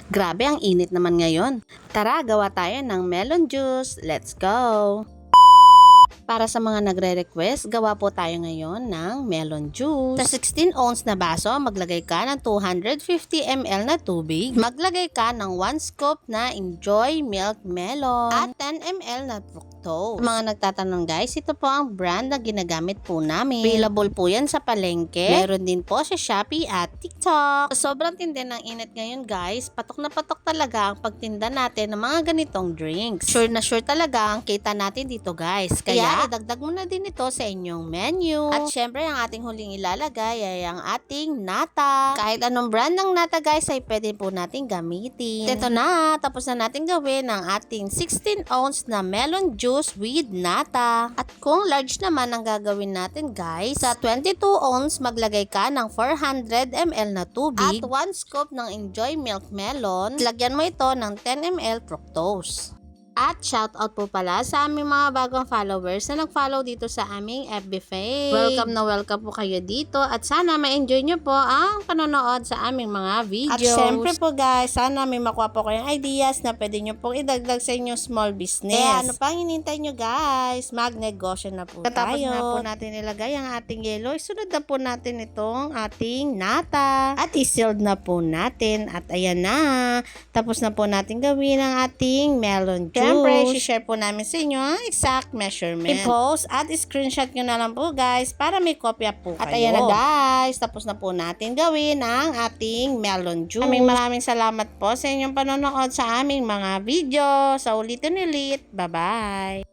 Grabe, ang init naman ngayon. Tara, gawa tayo ng melon juice. Let's go! Para sa mga nagre-request, gawa po tayo ngayon ng melon juice. Sa 16 ounce na baso, maglagay ka ng 250 ml na tubig. Maglagay ka ng 1 scoop na Enjoy Milk Melon at 10 ml na fructose. Sa mga nagtatanong guys, ito po ang brand na ginagamit po namin. Available po yan sa palengke. Meron din po sa Shopee at TikTok. Sobrang tindi ng init ngayon guys, patok na patok talaga ang pagtinda natin ng mga ganitong drinks. Sure na sure talaga ang kita natin dito guys. Kaya idagdag mo na din ito sa inyong menu. At syempre, ang ating huling ilalagay ay ang ating nata. Kahit anong brand ng nata guys ay pwede po natin gamitin. Ito na, tapos na natin gawin ang ating 16 ounce na melon juice with nata. At kung large naman ang gagawin natin guys, sa 22 ounce maglagay ka ng 400 ml na tubig at 1 scoop ng Enjoy Milk Melon. Lagyan mo ito ng 10 ml fructose. At shoutout po pala sa aming mga bagong followers na nag-follow dito sa aming FB page. Welcome na welcome po kayo dito at sana ma-enjoy nyo po ang panonood sa aming mga videos. At syempre po guys, sana may makuha po kayong ideas na pwede nyo pong idagdag sa inyong small business. Kaya ano pang hinintay nyo guys? Magnegosyo na po Katapos tayo. Na po natin ilagay ang ating yellow, isunod na po natin itong ating nata. At i-sealed na po natin. At ayan na. Tapos na po natin gawin ang ating melon juice. Siyempre, share po namin sa inyo ang exact measurement. I-post at screenshot nyo na lang po guys para may kopya po kayo. At ayan na guys, tapos na po natin gawin ang ating melon juice. Maraming salamat po sa inyong panonood sa aming mga video. Sa ulitin ulit. Bye-bye!